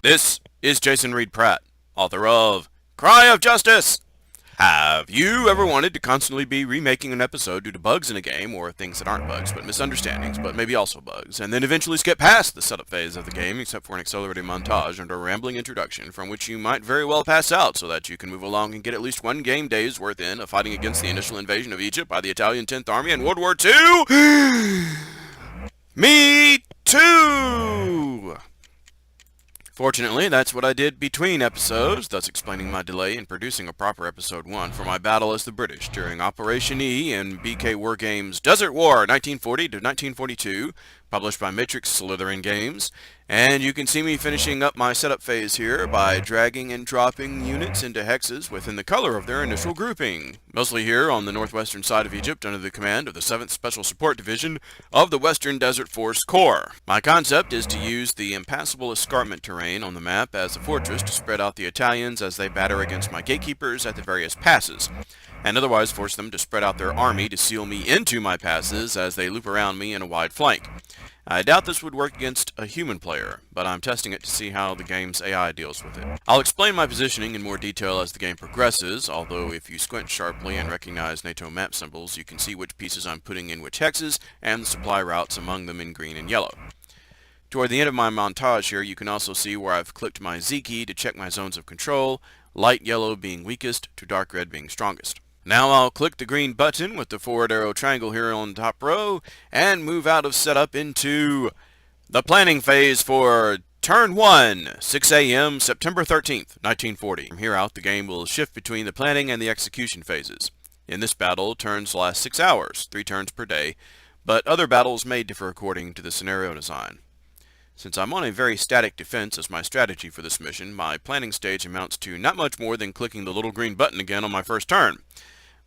This is Jason Reed Pratt, author of Cry of Justice! Have you ever wanted to constantly be remaking an episode due to bugs in a game, or things that aren't bugs, but misunderstandings, but maybe also bugs, and then eventually skip past the setup phase of the game except for an accelerated montage and a rambling introduction from which you might very well pass out so that you can move along and get at least one game day's worth in of fighting against the initial invasion of Egypt by the Italian 10th Army in World War II? Me too! Fortunately, that's what I did between episodes, thus explaining my delay in producing a proper episode 1 for my battle as the British during Operation E in BK War Games Desert War 1940 to 1942, published by Matrix Slitherine Games. And you can see me finishing up my setup phase here by dragging and dropping units into hexes within the color of their initial grouping. Mostly here on the northwestern side of Egypt under the command of the 7th Special Support Division of the Western Desert Force Corps. My concept is to use the impassable escarpment terrain on the map as a fortress to spread out the Italians as they batter against my gatekeepers at the various passes, and otherwise force them to spread out their army to seal me into my passes as they loop around me in a wide flank. I doubt this would work against a human player, but I'm testing it to see how the game's AI deals with it. I'll explain my positioning in more detail as the game progresses, although if you squint sharply and recognize NATO map symbols, you can see which pieces I'm putting in which hexes, and the supply routes among them in green and yellow. Toward the end of my montage here, you can also see where I've clicked my Z key to check my zones of control, light yellow being weakest to dark red being strongest. Now I'll click the green button with the forward arrow triangle here on the top row and move out of setup into the planning phase for Turn 1, 6 a.m. September 13th, 1940. From here out, the game will shift between the planning and the execution phases. In this battle, turns last 6 hours, 3 turns per day, but other battles may differ according to the scenario design. Since I'm on a very static defense as my strategy for this mission, my planning stage amounts to not much more than clicking the little green button again on my first turn.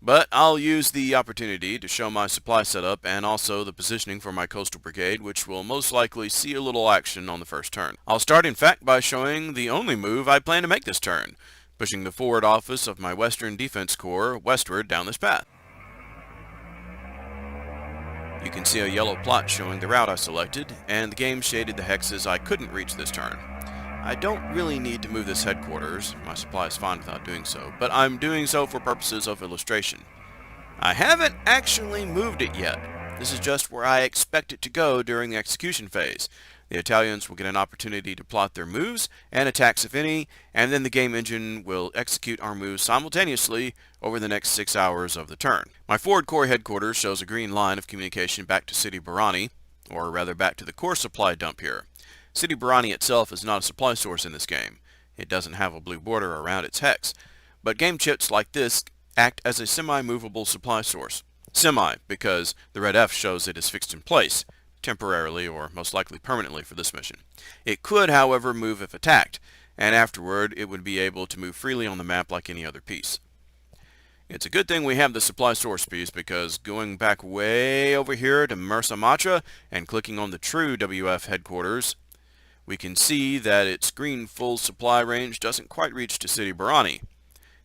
But I'll use the opportunity to show my supply setup and also the positioning for my coastal brigade, which will most likely see a little action on the first turn. I'll start in fact by showing the only move I plan to make this turn, pushing the forward office of my Western Defense Corps westward down this path. You can see a yellow plot showing the route I selected, and the game shaded the hexes I couldn't reach this turn. I don't really need to move this headquarters, my supply is fine without doing so, but I'm doing so for purposes of illustration. I haven't actually moved it yet. This is just where I expect it to go during the execution phase. The Italians will get an opportunity to plot their moves and attacks if any, and then the game engine will execute our moves simultaneously over the next 6 hours of the turn. My forward corps headquarters shows a green line of communication back to City Barani, or rather back to the core supply dump here. City Barani itself is not a supply source in this game. It doesn't have a blue border around its hex, but game chips like this act as a semi-movable supply source. Semi, because the red F shows it is fixed in place, temporarily or most likely permanently for this mission. It could, however, move if attacked, and afterward it would be able to move freely on the map like any other piece. It's a good thing we have the supply source piece, because going back way over here to Mersa Matra and clicking on the true WF headquarters, we can see that its green full supply range doesn't quite reach to City Barani.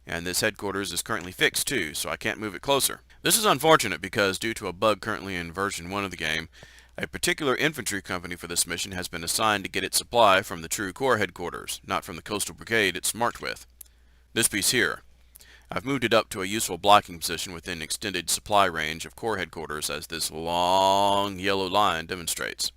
And this headquarters is currently fixed too, so I can't move it closer. This is unfortunate because due to a bug currently in version 1 of the game, a particular infantry company for this mission has been assigned to get its supply from the true corps headquarters, not from the coastal brigade it's marked with. This piece here. I've moved it up to a useful blocking position within extended supply range of corps headquarters, as this long yellow line demonstrates.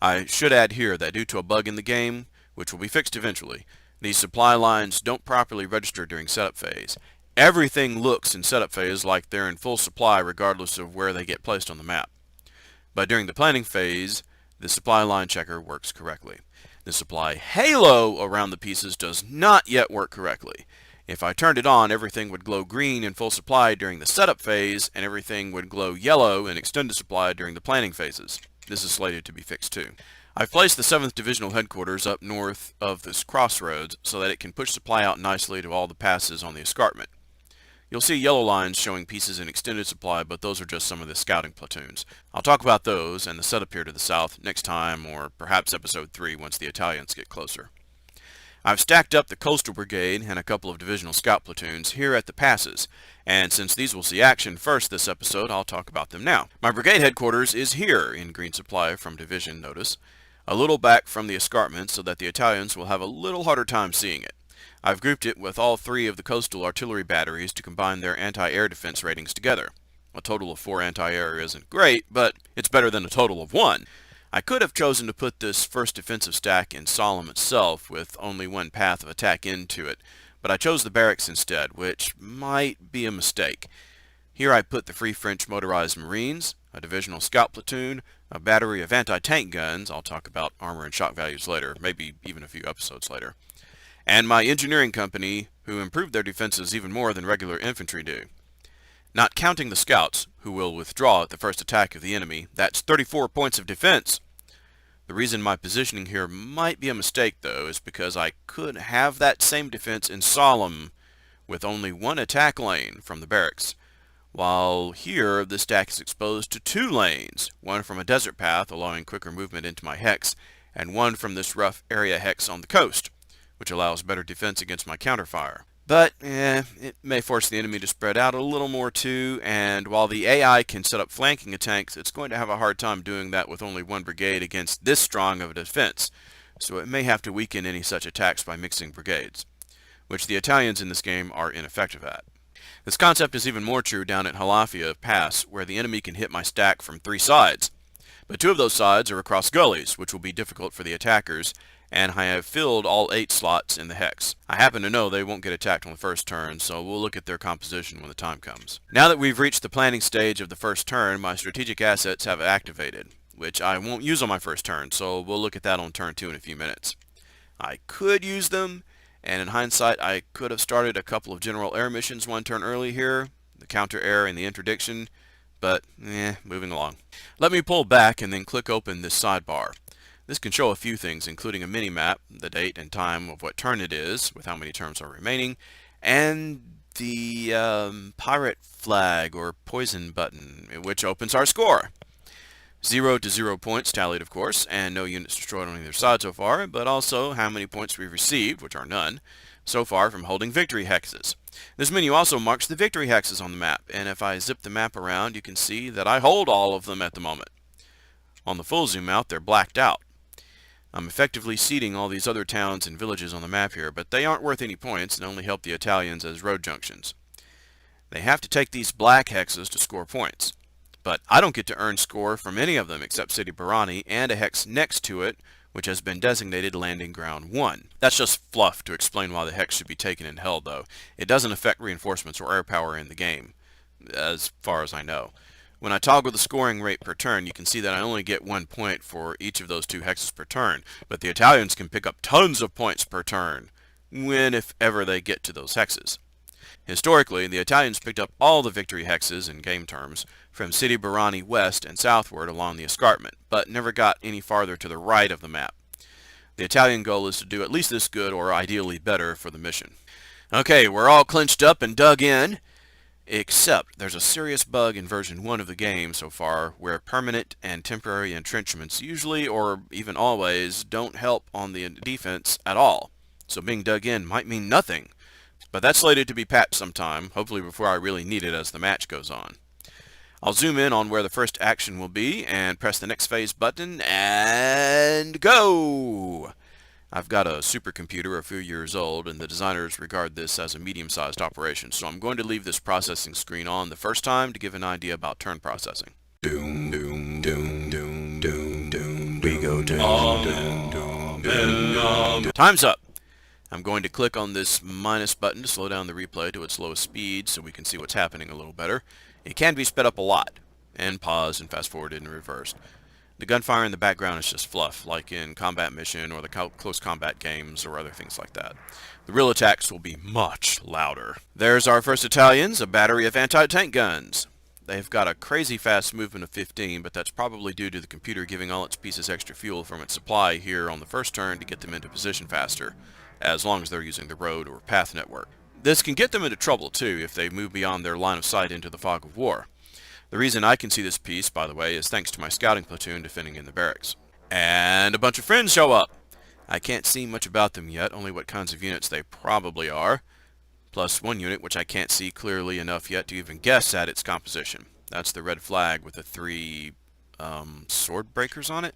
I should add here that due to a bug in the game, which will be fixed eventually, these supply lines don't properly register during setup phase. Everything looks in setup phase like they're in full supply regardless of where they get placed on the map. But during the planning phase, the supply line checker works correctly. The supply halo around the pieces does not yet work correctly. If I turned it on, everything would glow green in full supply during the setup phase, and everything would glow yellow in extended supply during the planning phases. This is slated to be fixed too. I've placed the 7th Divisional Headquarters up north of this crossroads so that it can push supply out nicely to all the passes on the escarpment. You'll see yellow lines showing pieces in extended supply, but those are just some of the scouting platoons. I'll talk about those and the setup here to the south next time, or perhaps episode 3 once the Italians get closer. I've stacked up the Coastal Brigade and a couple of divisional scout platoons here at the passes, and since these will see action first this episode, I'll talk about them now. My brigade headquarters is here in green supply from division, notice, a little back from the escarpment so that the Italians will have a little harder time seeing it. I've grouped it with all 3 of the coastal artillery batteries to combine their anti-air defense ratings together. A total of 4 anti-air isn't great, but it's better than a total of 1. I could have chosen to put this first defensive stack in Solemn itself with only one path of attack into it, but I chose the barracks instead, which might be a mistake. Here I put the Free French Motorized Marines, a divisional scout platoon, a battery of anti-tank guns, I'll talk about armor and shock values later, maybe even a few episodes later, and my engineering company, who improved their defenses even more than regular infantry do. Not counting the scouts, who will withdraw at the first attack of the enemy, that's 34 points of defense. The reason my positioning here might be a mistake, though, is because I could have that same defense in Solemn with only 1 attack lane from the barracks, while here the stack is exposed to 2 lanes, one from a desert path allowing quicker movement into my hex, and one from this rough area hex on the coast, which allows better defense against my counterfire. But, it may force the enemy to spread out a little more too, and while the AI can set up flanking attacks, it's going to have a hard time doing that with only 1 brigade against this strong of a defense, so it may have to weaken any such attacks by mixing brigades, which the Italians in this game are ineffective at. This concept is even more true down at Halafia Pass, where the enemy can hit my stack from 3 sides, but 2 of those sides are across gullies, which will be difficult for the attackers, and I have filled all 8 slots in the hex. I happen to know they won't get attacked on the first turn, so we'll look at their composition when the time comes. Now that we've reached the planning stage of the first turn, my strategic assets have activated, which I won't use on my first turn, so we'll look at that on turn 2 in a few minutes. I could use them, and in hindsight I could have started a couple of general air missions 1 turn early here, the counter-air and the interdiction, but moving along. Let me pull back and then click open this sidebar. This can show a few things, including a mini-map, the date and time of what turn it is, with how many turns are remaining, and the pirate flag or poison button, which opens our score. 0 to 0 points tallied, of course, and no units destroyed on either side so far, but also how many points we've received, which are none, so far from holding victory hexes. This menu also marks the victory hexes on the map, and if I zip the map around, you can see that I hold all of them at the moment. On the full zoom out, they're blacked out. I'm effectively seeding all these other towns and villages on the map here, but they aren't worth any points and only help the Italians as road junctions. They have to take these black hexes to score points, but I don't get to earn score from any of them except City Barani and a hex next to it, which has been designated Landing Ground 1. That's just fluff to explain why the hex should be taken and held, though. It doesn't affect reinforcements or air power in the game, as far as I know. When I toggle the scoring rate per turn, you can see that I only get 1 point for each of those 2 hexes per turn, but the Italians can pick up tons of points per turn, when if ever they get to those hexes. Historically, the Italians picked up all the victory hexes, in game terms, from City Barani west and southward along the escarpment, but never got any farther to the right of the map. The Italian goal is to do at least this good, or ideally better, for the mission. Okay, we're all clinched up and dug in. Except there's a serious bug in version 1 of the game so far where permanent and temporary entrenchments usually or even always don't help on the defense at all. So being dug in might mean nothing. But that's slated to be patched sometime, hopefully before I really need it as the match goes on. I'll zoom in on where the first action will be and press the next phase button and go! I've got a supercomputer a few years old, and the designers regard this as a medium-sized operation, so I'm going to leave this processing screen on the first time to give an idea about turn processing. Doom, doom, doom, doom, doom, doom, we go doom, doom, doom. Time's up! I'm going to click on this minus button to slow down the replay to its lowest speed so we can see what's happening a little better. It can be sped up a lot, and paused and fast-forwarded and reversed. The gunfire in the background is just fluff, like in Combat Mission or the close combat games or other things like that. The real attacks will be much louder. There's our first Italians, a battery of anti-tank guns. They've got a crazy fast movement of 15, but that's probably due to the computer giving all its pieces extra fuel from its supply here on the first turn to get them into position faster, as long as they're using the road or path network. This can get them into trouble too if they move beyond their line of sight into the fog of war. The reason I can see this piece, by the way, is thanks to my scouting platoon defending in the barracks. And a bunch of friends show up. I can't see much about them yet, only what kinds of units they probably are, plus one unit which I can't see clearly enough yet to even guess at its composition. That's the red flag with the three sword breakers on it.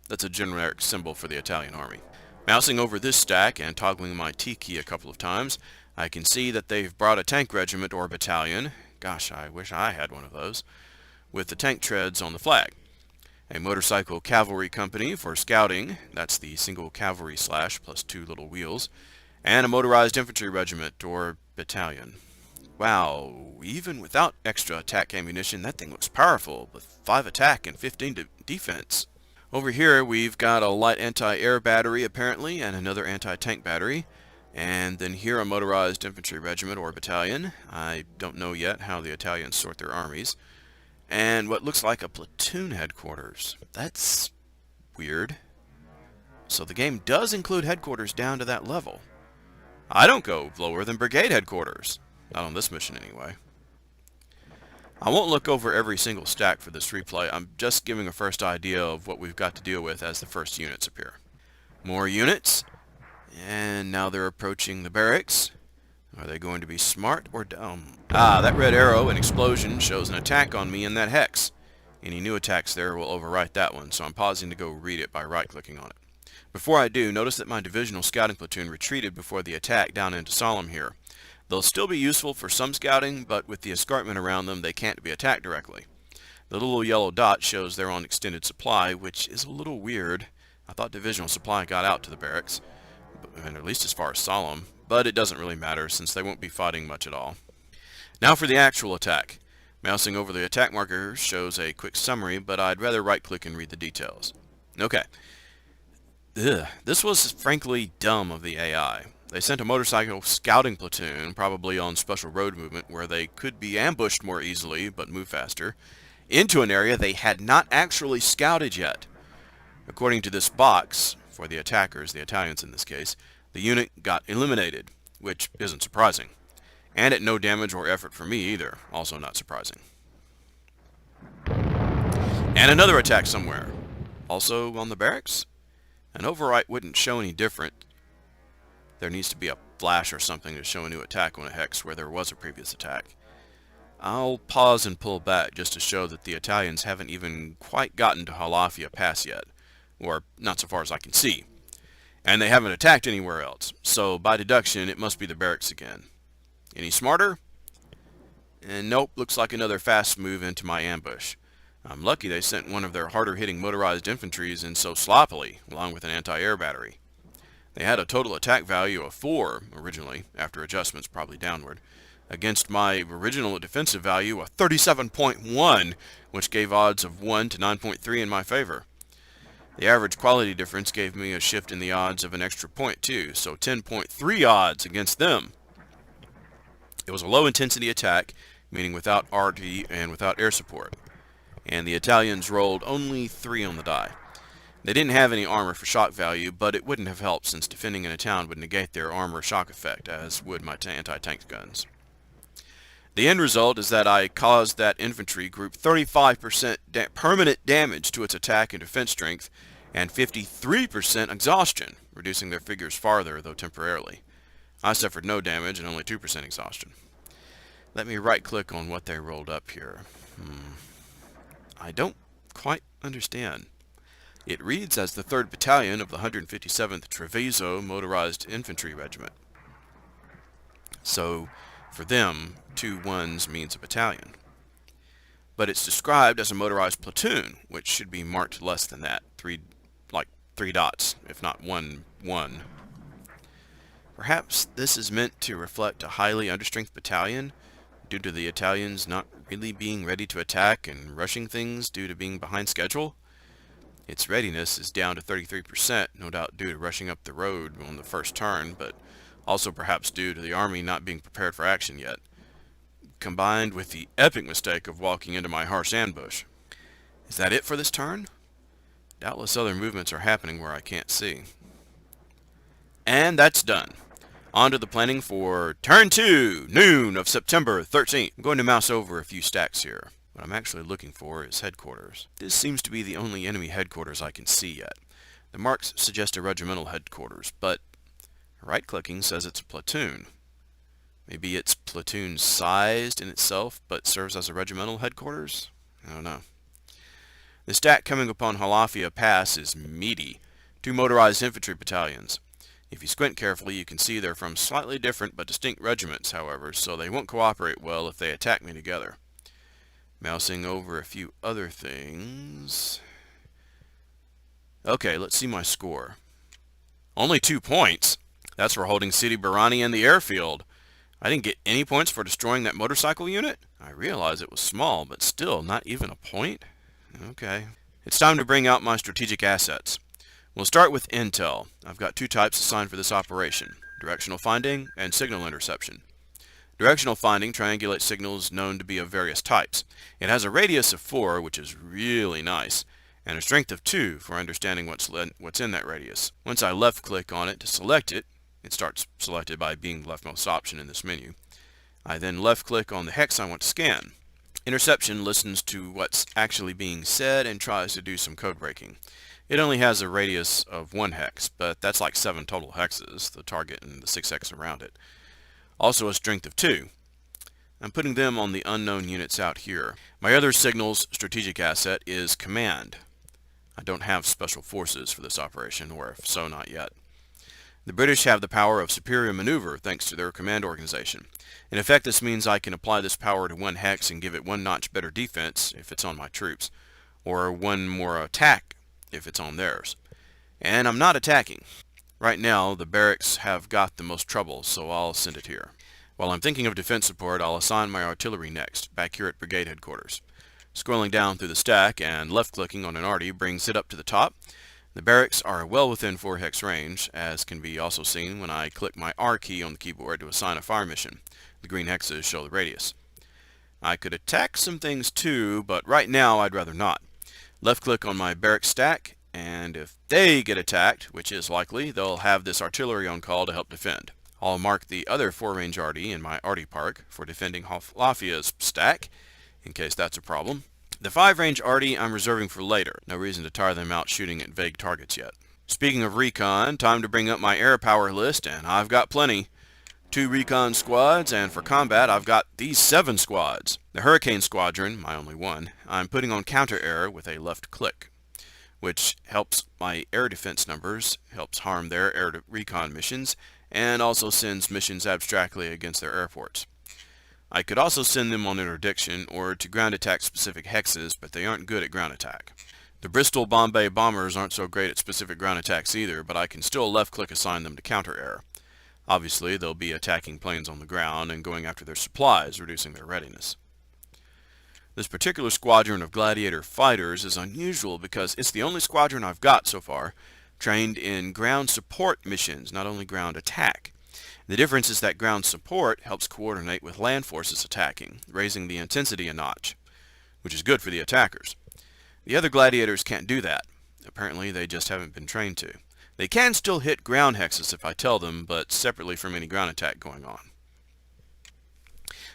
That's a generic symbol for the Italian army. Mousing over this stack and toggling my T key a couple of times, I can see that they've brought a tank regiment or battalion, gosh, I wish I had one of those, with the tank treads on the flag. A motorcycle cavalry company for scouting, that's the single cavalry slash plus two little wheels, and a motorized infantry regiment or battalion. Wow, even without extra attack ammunition, that thing looks powerful, with 5 attack and 15 defense. Over here we've got a light anti-air battery apparently, and another anti-tank battery, and then here a motorized infantry regiment or battalion. I don't know yet how the Italians sort their armies. And what looks like a platoon headquarters. That's weird. So the game does include headquarters down to that level. I don't go lower than brigade headquarters. Not on this mission anyway. I won't look over every single stack for this replay. I'm just giving a first idea of what we've got to deal with as the first units appear. More units. And now they're approaching the barracks. Are they going to be smart or dumb? Ah, that red arrow and explosion shows an attack on me in that hex. Any new attacks there will overwrite that one, so I'm pausing to go read it by right-clicking on it. Before I do, notice that my divisional scouting platoon retreated before the attack down into Solemn here. They'll still be useful for some scouting, but with the escarpment around them, they can't be attacked directly. The little yellow dot shows they're on extended supply, which is a little weird. I thought divisional supply got out to the barracks, and at least as far as Solemn. But it doesn't really matter since they won't be fighting much at all. Now for the actual attack. Mousing over the attack marker shows a quick summary, but I'd rather right-click and read the details. Okay. This was frankly dumb of the AI. They sent a motorcycle scouting platoon, probably on special road movement where they could be ambushed more easily but move faster, into an area they had not actually scouted yet. According to this box, for the attackers, the Italians in this case, the unit got eliminated, which isn't surprising. And at no damage or effort for me either, also not surprising. And another attack somewhere. Also on the barracks? An overwrite wouldn't show any different. There needs to be a flash or something to show a new attack on a hex where there was a previous attack. I'll pause and pull back just to show that the Italians haven't even quite gotten to Halafia Pass yet. Or not so far as I can see. And they haven't attacked anywhere else, so by deduction it must be the barracks again. Any smarter? And nope, looks like another fast move into my ambush. I'm lucky they sent one of their harder hitting motorized infantries in so sloppily, along with an anti-air battery. They had a total attack value of 4 originally, after adjustments probably downward, against my original defensive value of 37.1, which gave odds of 1 to 9.3 in my favor. The average quality difference gave me a shift in the odds of an extra 0.2, so 10.3 odds against them. It was a low-intensity attack, meaning without RT and without air support. And the Italians rolled only 3 on the die. They didn't have any armor for shock value, but it wouldn't have helped since defending in a town would negate their armor shock effect, as would my anti-tank guns. The end result is that I caused that infantry group 35% permanent damage to its attack and defense strength, and 53% exhaustion, reducing their figures farther, though temporarily. I suffered no damage and only 2% exhaustion. Let me right-click on what they rolled up here. I don't quite understand. It reads as the 3rd Battalion of the 157th Treviso Motorized Infantry Regiment. So, for them, 2 1s means a battalion. But it's described as a motorized platoon, which should be marked less than that, 3 dots, if not 1 1. Perhaps this is meant to reflect a highly understrength battalion, due to the Italians not really being ready to attack and rushing things due to being behind schedule. Its readiness is down to 33%, no doubt due to rushing up the road on the first turn, but also perhaps due to the army not being prepared for action yet, combined with the epic mistake of walking into my harsh ambush. Is that it for this turn? Doubtless other movements are happening where I can't see. And that's done. On to the planning for Turn 2, noon of September 13th. I'm going to mouse over a few stacks here. What I'm actually looking for is headquarters. This seems to be the only enemy headquarters I can see yet. The marks suggest a regimental headquarters, but right-clicking says it's a platoon. Maybe it's platoon-sized in itself, but serves as a regimental headquarters? I don't know. The stack coming upon Halafia Pass is meaty. 2 motorized infantry battalions. If you squint carefully, you can see they're from slightly different but distinct regiments, however, so they won't cooperate well if they attack me together. Mousing over a few other things. Okay, let's see my score. Only 2 points. That's for holding Sidi Barani and the airfield. I didn't get any points for destroying that motorcycle unit? I realize it was small, but still, not even a point? Okay. It's time to bring out my strategic assets. We'll start with intel. I've got 2 types assigned for this operation: directional finding and signal interception. Directional finding triangulates signals known to be of various types. It has a radius of 4, which is really nice, and a strength of 2 for understanding what's in that radius. Once I left-click on it to select it, it starts selected by being the leftmost option in this menu. I then left-click on the hex I want to scan. Interception listens to what's actually being said and tries to do some code breaking. It only has a radius of 1 hex, but that's like 7 total hexes, the target and the 6 hex around it. Also a strength of 2. I'm putting them on the unknown units out here. My other signal's strategic asset is command. I don't have special forces for this operation, or if so, not yet. The British have the power of superior maneuver thanks to their command organization. In effect, this means I can apply this power to 1 hex and give it 1 notch better defense if it's on my troops, or 1 more attack if it's on theirs. And I'm not attacking. Right now, the barracks have got the most trouble, so I'll send it here. While I'm thinking of defense support, I'll assign my artillery next, back here at brigade headquarters. Scrolling down through the stack and left-clicking on an arty brings it up to the top. The barracks are well within 4 hex range, as can be also seen when I click my R key on the keyboard to assign a fire mission. The green hexes show the radius. I could attack some things too, but right now I'd rather not. Left-click on my barracks stack, and if they get attacked, which is likely, they'll have this artillery on call to help defend. I'll mark the other 4-range arty in my arty park for defending Halafia's stack, in case that's a problem. The 5-range arty I'm reserving for later. No reason to tire them out shooting at vague targets yet. Speaking of recon, time to bring up my air power list, and I've got plenty. 2 recon squads, and for combat I've got these 7 squads. The Hurricane Squadron, my only one, I'm putting on counter-air with a left click, which helps my air defense numbers, helps harm their air recon missions, and also sends missions abstractly against their airports. I could also send them on interdiction or to ground attack specific hexes, but they aren't good at ground attack. The Bristol Bombay bombers aren't so great at specific ground attacks either, but I can still left-click assign them to counter-air. Obviously, they'll be attacking planes on the ground and going after their supplies, reducing their readiness. This particular squadron of gladiator fighters is unusual because it's the only squadron I've got so far trained in ground support missions, not only ground attack. The difference is that ground support helps coordinate with land forces attacking, raising the intensity a notch, which is good for the attackers. The other gladiators can't do that. Apparently they just haven't been trained to. They can still hit ground hexes if I tell them, but separately from any ground attack going on.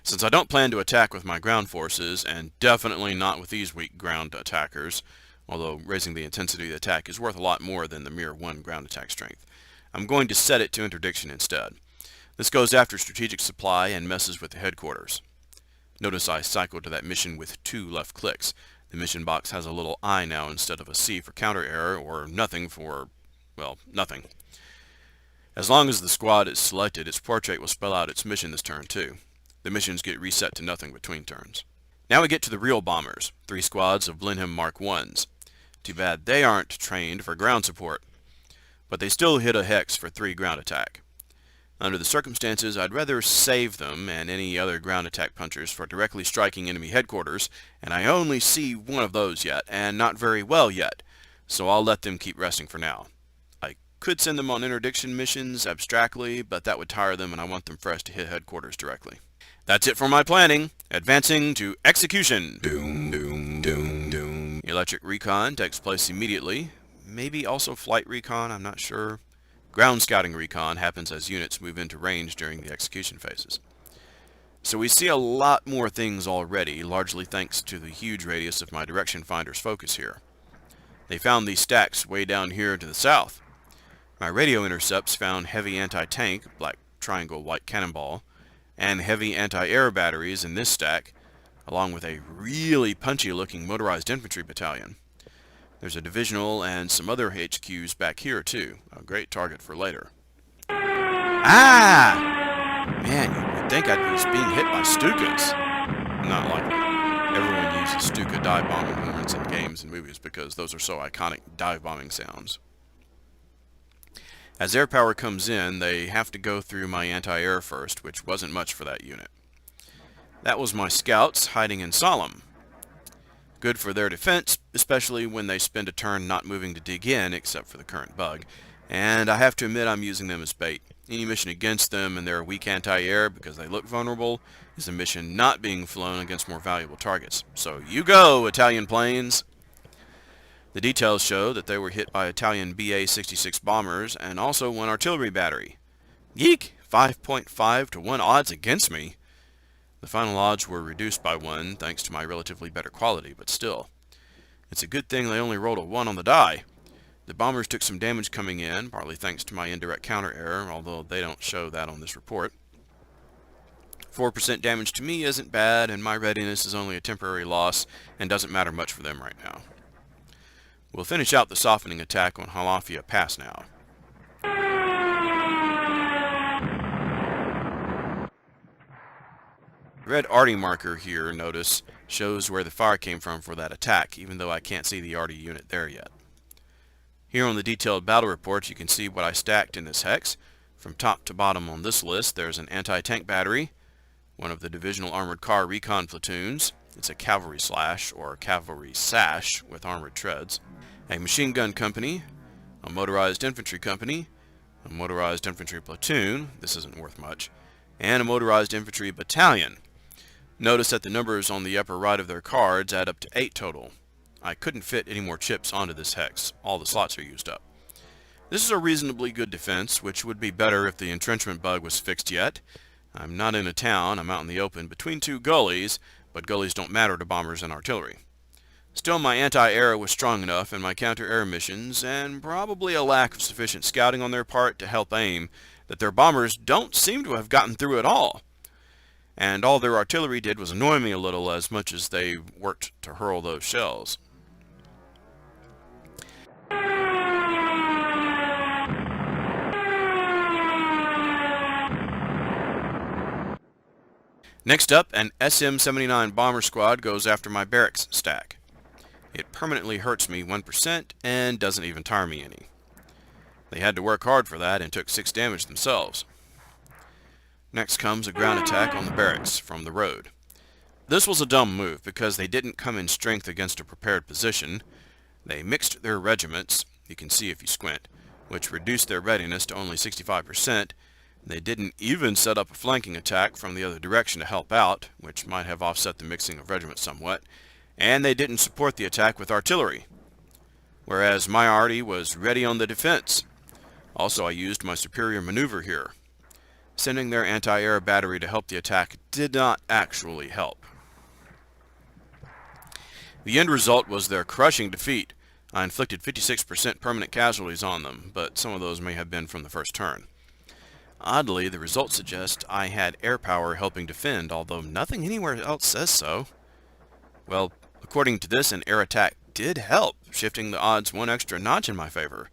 Since I don't plan to attack with my ground forces, and definitely not with these weak ground attackers, although raising the intensity of the attack is worth a lot more than the mere 1 ground attack strength, I'm going to set it to interdiction instead. This goes after strategic supply and messes with the headquarters. Notice I cycled to that mission with 2 left clicks. The mission box has a little I now instead of a C for counter error, or nothing for, well, nothing. As long as the squad is selected, its portrait will spell out its mission this turn too. The missions get reset to nothing between turns. Now we get to the real bombers, 3 squads of Blenheim Mark 1s. Too bad they aren't trained for ground support, but they still hit a hex for 3 ground attack. Under the circumstances, I'd rather save them and any other ground attack punchers for directly striking enemy headquarters, and I only see 1 of those yet, and not very well yet, so I'll let them keep resting for now. I could send them on interdiction missions abstractly, but that would tire them and I want them fresh to hit headquarters directly. That's it for my planning. Advancing to execution. Doom, doom, doom, doom. Electric recon takes place immediately. Maybe also flight recon, I'm not sure. Ground scouting recon happens as units move into range during the execution phases. So we see a lot more things already, largely thanks to the huge radius of my direction finder's focus here. They found these stacks way down here to the south. My radio intercepts found heavy anti-tank, black triangle white cannonball, and heavy anti-air batteries in this stack, along with a really punchy looking motorized infantry battalion. There's a divisional and some other HQs back here too, a great target for later. Ah! Man, you'd think I was being hit by Stukas. Not likely. Everyone uses Stuka dive bombing horns in games and movies because those are so iconic dive bombing sounds. As air power comes in, they have to go through my anti-air first, which wasn't much for that unit. That was my scouts hiding in Solemn. Good for their defense, especially when they spend a turn not moving to dig in, except for the current bug. And I have to admit I'm using them as bait. Any mission against them and their weak anti-air because they look vulnerable is a mission not being flown against more valuable targets. So you go, Italian planes! The details show that they were hit by Italian BA-66 bombers and also one artillery battery. Yeek! 5.5 to 1 odds against me. The final odds were reduced by 1 thanks to my relatively better quality, but still. It's a good thing they only rolled a 1 on the die. The bombers took some damage coming in, partly thanks to my indirect counter error, although they don't show that on this report. 4% damage to me isn't bad, and my readiness is only a temporary loss and doesn't matter much for them right now. We'll finish out the softening attack on Halafia Pass now. The red arty marker here, notice, shows where the fire came from for that attack, even though I can't see the arty unit there yet. Here on the detailed battle report you can see what I stacked in this hex. From top to bottom on this list there's an anti-tank battery, one of the divisional armored car recon platoons, it's a cavalry slash or cavalry sash with armored treads, a machine gun company, a motorized infantry company, a motorized infantry platoon, this isn't worth much, and a motorized infantry battalion. Notice that the numbers on the upper right of their cards add up to 8 total. I couldn't fit any more chips onto this hex. All the slots are used up. This is a reasonably good defense, which would be better if the entrenchment bug was fixed yet. I'm not in a town, I'm out in the open between 2 gullies, but gullies don't matter to bombers and artillery. Still, my anti-air was strong enough in my counter-air missions, and probably a lack of sufficient scouting on their part to help aim, that their bombers don't seem to have gotten through at all. And all their artillery did was annoy me a little as much as they worked to hurl those shells. Next up, an SM-79 bomber squad goes after my barracks stack. It permanently hurts me 1% and doesn't even tire me any. They had to work hard for that and took 6 damage themselves. Next comes a ground attack on the barracks from the road. This was a dumb move because they didn't come in strength against a prepared position. They mixed their regiments, you can see if you squint, which reduced their readiness to only 65%. They didn't even set up a flanking attack from the other direction to help out, which might have offset the mixing of regiments somewhat, and they didn't support the attack with artillery, whereas my arty was ready on the defense. Also, I used my superior maneuver here. Sending their anti-air battery to help the attack did not actually help. The end result was their crushing defeat. I inflicted 56% permanent casualties on them, but some of those may have been from the first turn. Oddly, the results suggest I had air power helping defend, although nothing anywhere else says so. Well, according to this, an air attack did help, shifting the odds 1 extra notch in my favor.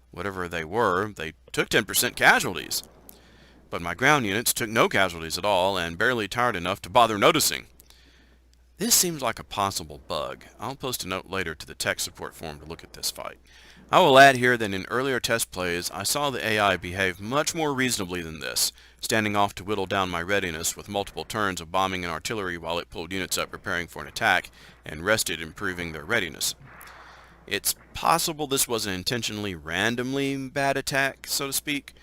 Whatever they were, they took 10% casualties. But my ground units took no casualties at all, and barely tired enough to bother noticing. This seems like a possible bug. I'll post a note later to the tech support forum to look at this fight. I will add here that in earlier test plays, I saw the AI behave much more reasonably than this, standing off to whittle down my readiness with multiple turns of bombing and artillery while it pulled units up preparing for an attack, and rested improving their readiness. It's possible this was an intentionally randomly bad attack, so to speak.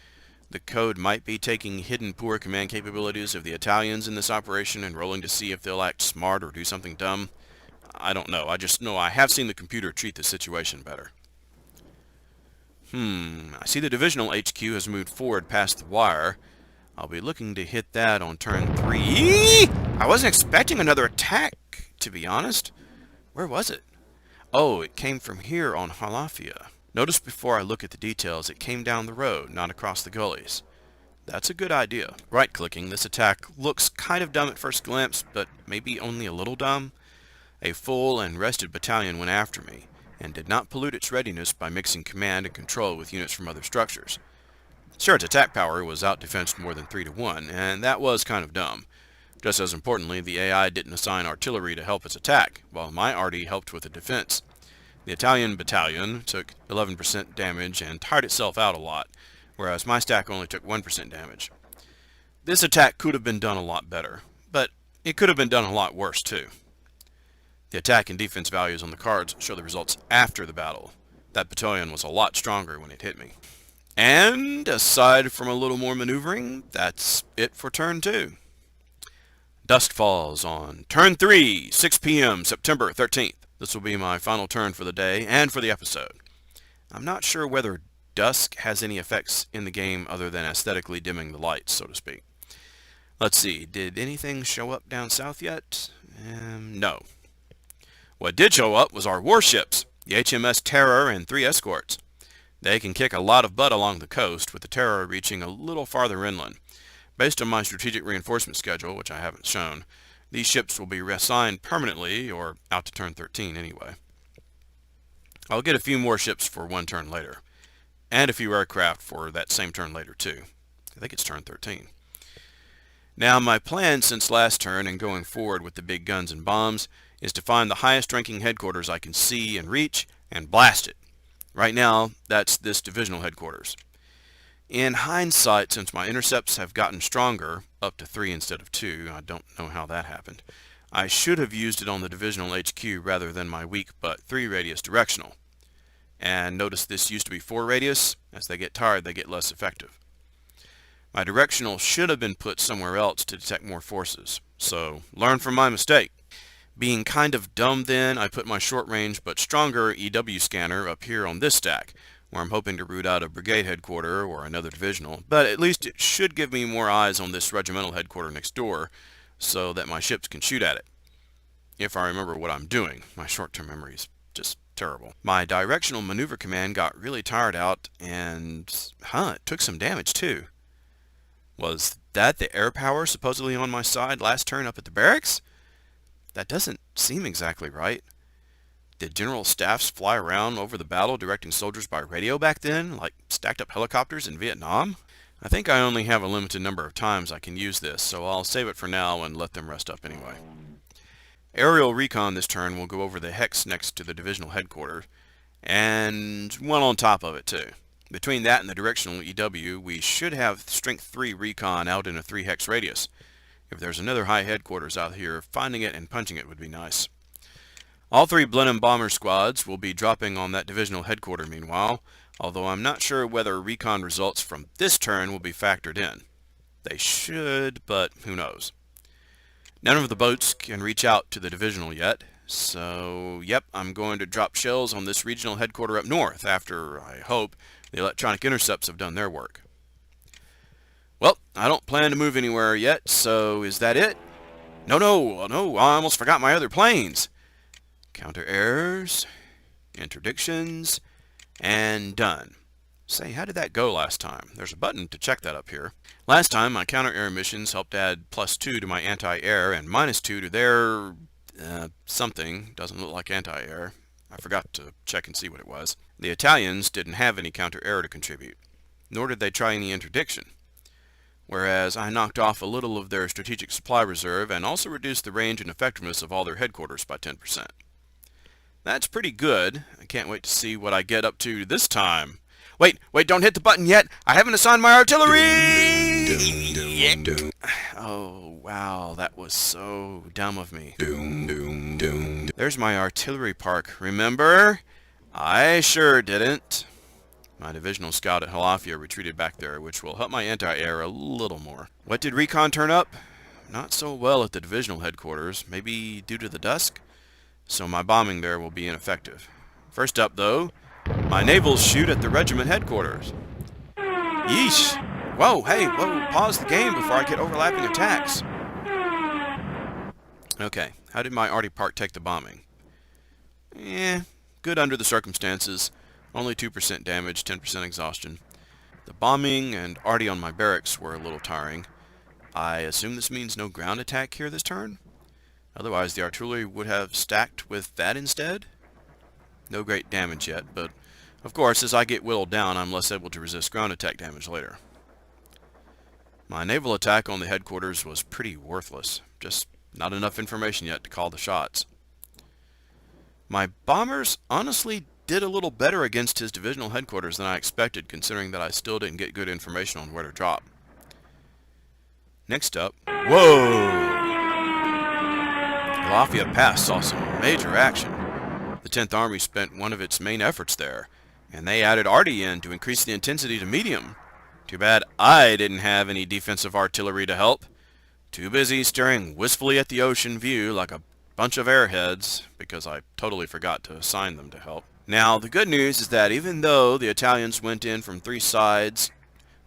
The code might be taking hidden poor command capabilities of the Italians in this operation and rolling to see if they'll act smart or do something dumb. I don't know, I just know I have seen the computer treat the situation better. I see the divisional HQ has moved forward past the wire. I'll be looking to hit that on turn 3. I wasn't expecting another attack, to be honest. Where was it? Oh, it came from here on Halafia. Notice before I look at the details, it came down the road, not across the gullies. That's a good idea. Right-clicking, this attack looks kind of dumb at first glance, but maybe only a little dumb. A full and rested battalion went after me, and did not pollute its readiness by mixing command and control with units from other structures. Sure, its attack power was out-defensed more than 3 to 1, and that was kind of dumb. Just as importantly, the AI didn't assign artillery to help its attack, while my arty helped with the defense. The Italian battalion took 11% damage and tired itself out a lot, whereas my stack only took 1% damage. This attack could have been done a lot better, but it could have been done a lot worse too. The attack and defense values on the cards show the results after the battle. That battalion was a lot stronger when it hit me. And, aside from a little more maneuvering, that's it for turn 2. Dusk falls on turn 3, 6 p.m., September 13th. This will be my final turn for the day and for the episode. I'm not sure whether dusk has any effects in the game other than aesthetically dimming the lights, so to speak. Let's see, did anything show up down south yet? No. What did show up was our warships, the HMS Terror and 3 escorts. They can kick a lot of butt along the coast, with the Terror reaching a little farther inland. Based on my strategic reinforcement schedule, which I haven't shown, these ships will be reassigned permanently, or out to turn 13 anyway. I'll get a few more ships for one turn later, and a few aircraft for that same turn later too. I think it's turn 13. Now, my plan since last turn and going forward with the big guns and bombs is to find the highest ranking headquarters I can see and reach and blast it. Right now, that's this divisional headquarters. In hindsight, since my intercepts have gotten stronger, up to 3 instead of 2, I don't know how that happened, I should have used it on the divisional HQ rather than my weak but 3 radius directional. And notice this used to be 4 radius. As they get tired, they get less effective. My directional should have been put somewhere else to detect more forces, so learn from my mistake. Being kind of dumb then, I put my short-range but stronger EW scanner up here on this stack, where I'm hoping to root out a brigade headquarter or another divisional, but at least it should give me more eyes on this regimental headquarter next door, so that my ships can shoot at it. If I remember what I'm doing. My short-term memory is just terrible. My directional maneuver command got really tired out, and it took some damage too. Was that the air power supposedly on my side last turn up at the barracks? That doesn't seem exactly right. Did general staffs fly around over the battle directing soldiers by radio back then, like stacked up helicopters in Vietnam? I think I only have a limited number of times I can use this, so I'll save it for now and let them rest up anyway. Aerial recon this turn will go over the hex next to the divisional headquarters, and one on top of it too. Between that and the directional EW, we should have strength 3 recon out in a 3 hex radius. If there's another high headquarters out here, finding it and punching it would be nice. All 3 Blenheim bomber squads will be dropping on that divisional headquarter meanwhile, although I'm not sure whether recon results from this turn will be factored in. They should, but who knows. None of the boats can reach out to the divisional yet, so yep, I'm going to drop shells on this regional headquarter up north after, I hope, the electronic intercepts have done their work. Well, I don't plan to move anywhere yet, so is that it? No, I almost forgot my other planes. Counter errors, interdictions, and done. Say, how did that go last time? There's a button to check that up here. Last time, my counter-air missions helped add +2 to my anti-air and -2 to their... something. Doesn't look like anti-air. I forgot to check and see what it was. The Italians didn't have any counter-air to contribute, nor did they try any interdiction. Whereas I knocked off a little of their strategic supply reserve and also reduced the range and effectiveness of all their headquarters by 10%. That's pretty good. I can't wait to see what I get up to this time. Wait, don't hit the button yet! I haven't assigned my artillery! Oh, wow, that was so dumb of me. There's my artillery park, remember? I sure didn't. My divisional scout at Halafia retreated back there, which will help my anti-air a little more. What did recon turn up? Not so well at the divisional headquarters, maybe due to the dusk? So my bombing there will be ineffective. First up, though, My navals shoot at the regiment headquarters. Yeesh. Whoa, hey, whoa, pause the game before I get overlapping attacks. Okay, how did my arty part take the bombing? Good under the circumstances. Only 2% damage, 10% exhaustion. The bombing and arty on my barracks were a little tiring. I assume this means no ground attack here this turn? Otherwise the artillery would have stacked with that instead? No great damage yet, but of course as I get whittled down I'm less able to resist ground attack damage later. My naval attack on the headquarters was pretty worthless. Just not enough information yet to call the shots. My bombers honestly did a little better against his divisional headquarters than I expected, considering that I still didn't get good information on where to drop. Next up, whoa! Lafayette Pass saw some major action. The 10th Army spent one of its main efforts there, and they added arty in to increase the intensity to medium. Too bad I didn't have any defensive artillery to help. Too busy staring wistfully at the ocean view like a bunch of airheads, because I totally forgot to assign them to help. Now, the good news is that even though the Italians went in from 3 sides,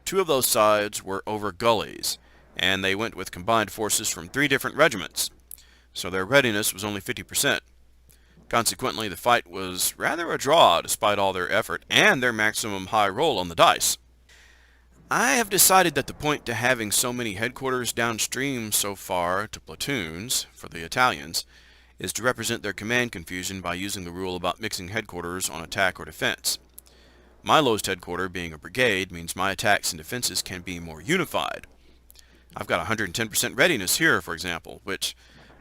2 of those sides were over gullies, and they went with combined forces from 3 different regiments, so their readiness was only 50%. Consequently, the fight was rather a draw despite all their effort and their maximum high roll on the dice. I have decided that the point to having so many headquarters downstream so far to platoons for the Italians is to represent their command confusion by using the rule about mixing headquarters on attack or defense. My lowest headquarter, being a brigade, means my attacks and defenses can be more unified. I've got 110% readiness here, for example, which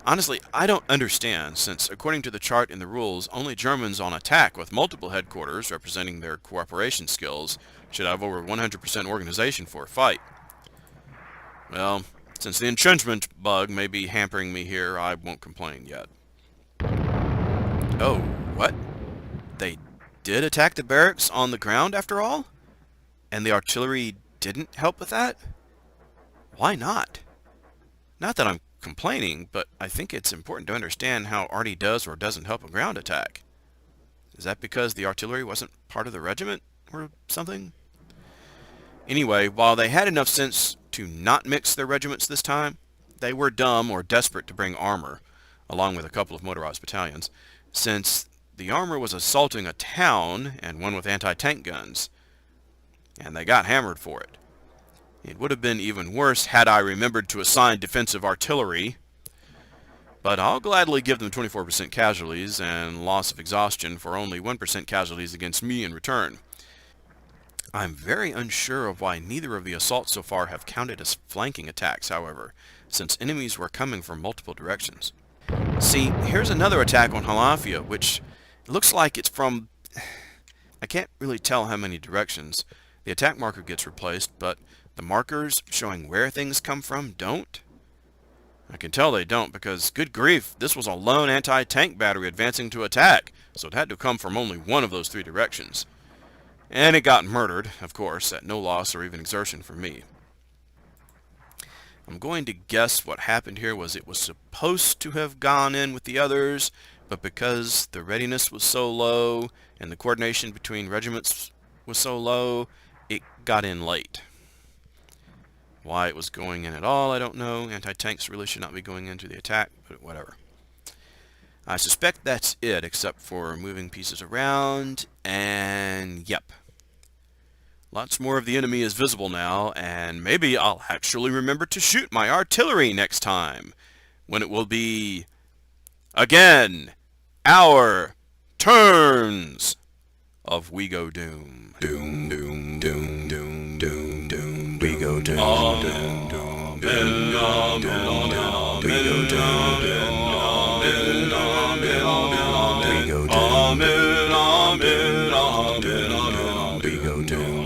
honestly I don't understand, since according to the chart in the rules, only Germans on attack with multiple headquarters representing their cooperation skills should have over 100% organization for a fight. Well, since the entrenchment bug may be hampering me here, I won't complain yet. Oh, what? They did attack the barracks on the ground after all? And the artillery didn't help with that? Why not? Not that I'm complaining, but I think it's important to understand how arty does or doesn't help a ground attack. Is that because the artillery wasn't part of the regiment or something? Anyway, while they had enough sense to not mix their regiments this time, they were dumb or desperate to bring armor, along with a couple of motorized battalions, since the armor was assaulting a town and one with anti-tank guns, and they got hammered for it. It would have been even worse had I remembered to assign defensive artillery, but I'll gladly give them 24% casualties and loss of exhaustion for only 1% casualties against me in return. I'm very unsure of why neither of the assaults so far have counted as flanking attacks, however, since enemies were coming from multiple directions. See, here's another attack on Halafia, which looks like it's from... I can't really tell how many directions. The attack marker gets replaced, but the markers showing where things come from don't. I can tell they don't because, good grief, this was a lone anti-tank battery advancing to attack, so it had to come from only one of those 3 directions. And it got murdered, of course, at no loss or even exertion for me. I'm going to guess what happened here was it was supposed to have gone in with the others, but because the readiness was so low and the coordination between regiments was so low, it got in late. Why it was going in at all, I don't know. Anti-tanks really should not be going into the attack, but whatever. I suspect that's it, except for moving pieces around, and yep. Lots more of the enemy is visible now, and maybe I'll actually remember to shoot my artillery next time, when it will be, again, our turns of We Go Doom. Doom, doom, doom, doom, doom, doom, We Go Doom. Doom, doom, doom, doom, doom, We Go Doom. We go down, we go down.